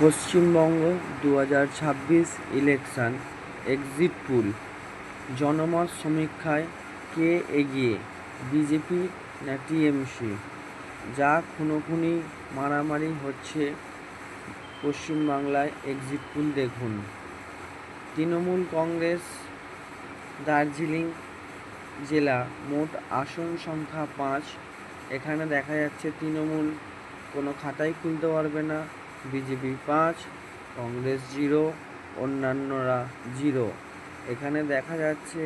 Paschimbanga 2026 election exit pole জনমত সমীক্ষায় কে এগিয়ে, বিজেপি না টিএমসি? যা খুনোখুনি মারামারি হচ্ছে পশ্চিমবাংলায় এক্সিট পোল দেখুন। তৃণমূল কংগ্রেস দার্জিলিং জেলা, মোট আসন সংখ্যা 5। এখানে দেখা যাচ্ছে তৃণমূল কোনো খাতাই খুলতে পারবে না, বিজেপি 5, কংগ্রেস 0, অন্যান্যরা 0। এখানে দেখা যাচ্ছে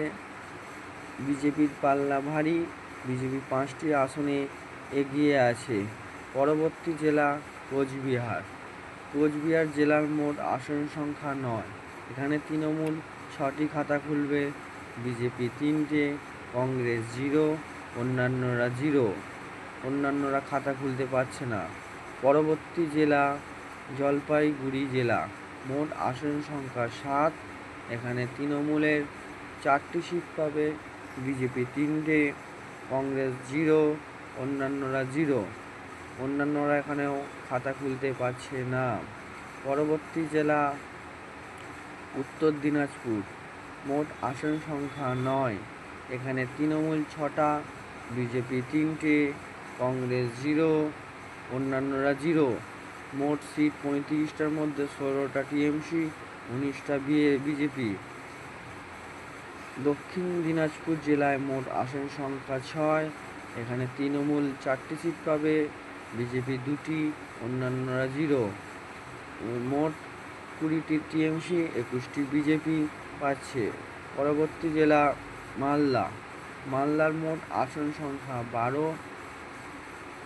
বিজেপির পাল্লা ভারী, বিজেপি 5টি আসনে এগিয়ে আছে। পরবর্তী জেলা কোচবিহার। কোচবিহার জেলার মোট আসন সংখ্যা 9। এখানে তৃণমূল 6টি খাতা খুলবে, বিজেপি 3টে, কংগ্রেস 0, অন্যান্যরা 0। অন্যান্যরা খাতা খুলতে পারছে না। পরবর্তী জেলা জলপাইগুড়ি জেলা, মোট আসন সংখ্যা 7। এখানে তৃণমূলের 4টি সিট পাবে, বিজেপি 3টে, কংগ্রেস 0, অন্যান্যরা 0। অন্যান্যরা এখানেও খাতা খুলতে পারছে না। পরবর্তী জেলা উত্তর দিনাজপুর, মোট আসন সংখ্যা 9। এখানে তৃণমূল 6টা, বিজেপি 3টে, কংগ্রেস 0, অন্যান্যরা 0। মোট সিট 35টার মধ্যে 16টা টিএমসি, 19টা বিজেপি। দক্ষিণ দিনাজপুর জেলায় মোট আসন সংখ্যা 6। এখানে তৃণমূল 4টি সিট পাবে, বিজেপি 2টি, অন্যান্যরা 0। মোট 20টি টিএমসি, 21টি বিজেপি পাচ্ছে। পরবর্তী জেলা মালদা। মালদার মোট আসন সংখ্যা 12।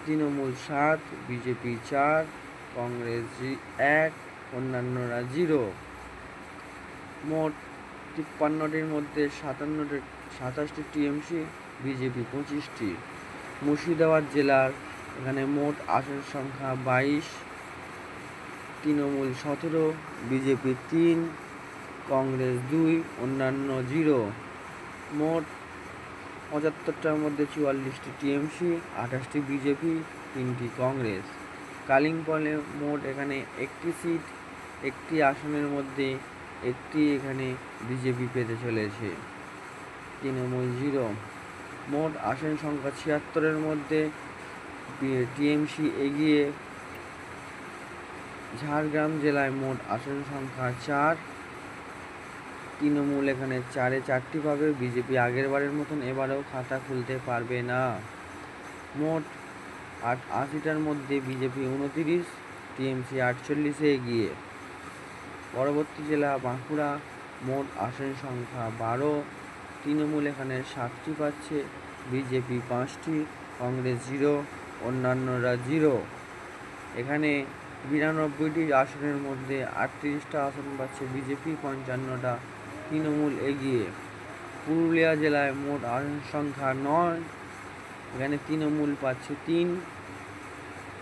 তৃণমূল 7, বিজেপি 4, কংগ্রেস 1, অন্যান্যরা 0। মোট 53টির মধ্যে 27টি টিএমসি, বিজেপি 25টি। মুর্শিদাবাদ জেলার এখানে মোট আসন সংখ্যা 22। তৃণমূল 17, বিজেপি 3, কংগ্রেস 2, অন্যান্য 0। মোট 75টার মধ্যে 44টি টিএমসি, 28টি বিজেপি, 3টি কংগ্রেস। কালিম্পংয়ে মোট এখানে 1টি সিট, 1টি আসনের মধ্যে 1টি এখানে বিজেপি পেতে চলেছে, তৃণমূল 0। মোট আসন সংখ্যা 76-এর মধ্যে টিএমসি এগিয়ে। ঝাড়গ্রাম জেলায় মোট আসন সংখ্যা 4। তৃণমূল এখানে 4টি পাবে, বিজেপি আগের বারের মতন এবারেও খাতা খুলতে পারবে না। মোট 80টার মধ্যে বিজেপি 29, টিএমসি 48-এ এগিয়ে। পরবর্তী জেলা বাঁকুড়া, মোট আসন সংখ্যা 12। তৃণমূল এখানে 7টি পাচ্ছে, বিজেপি 5টি, কংগ্রেস 0, অন্যান্যরা 0। এখানে 92টি আসনের মধ্যে 38টা আসন পাচ্ছে বিজেপি, 55টা, তৃণমূল এগিয়ে। পুরুলিয়া জেলায় মোট আসন সংখ্যা 9। এখানে তৃণমূল পাচ্ছে 3,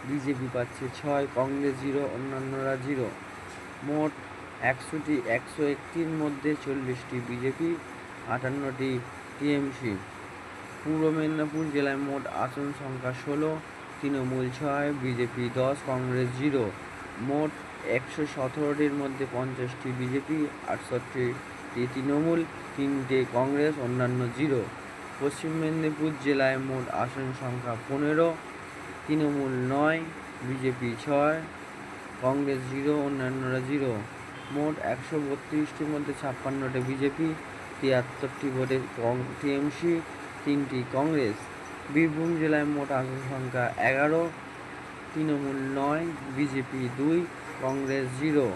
বিজেপি পাচ্ছে 6, কংগ্রেস 0, অন্যান্যরা 0। মোট 101টির মধ্যে 40টি বিজেপি, 58টি টিএমসি। পূর্ব মেদিনীপুর জেলায় মোট আসন সংখ্যা 16। তৃণমূল 6, বিজেপি 10, কংগ্রেস 0। মোট 117টির মধ্যে 50টি বিজেপি, 68টি তৃণমূল, 3টে কংগ্রেস, অন্যান্য 0। পশ্চিম মেদিনীপুর জেলায় মোট আসন সংখ্যা 15। তৃণমূল 9, বিজেপি 6, কংগ্রেস 0, অন্যান্যরা 0। মোট 132টির মধ্যে 56টা বিজেপি, 73টি ভোটে টিএমসি, 3টি কংগ্রেস। বীরভূম জেলায় মোট আসন সংখ্যা 11। তৃণমূল 9, বিজেপি 2, কংগ্রেস 0।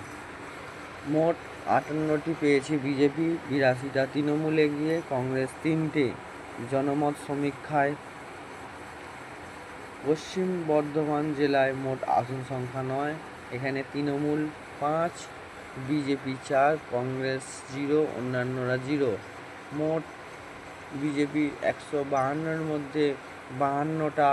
মোট 58টি পেয়েছে বিজেপি, 82টা তৃণমূল এগিয়ে, কংগ্রেস 3টে। জনমত সমীক্ষায় পশ্চিম বর্ধমান জেলায় মোট আসন সংখ্যা 9। এখানে তৃণমূল 5, বিজেপি 4, কংগ্রেস 0, অন্যান্যরা 0। মোট বিজেপি 152-এর মধ্যে 52টা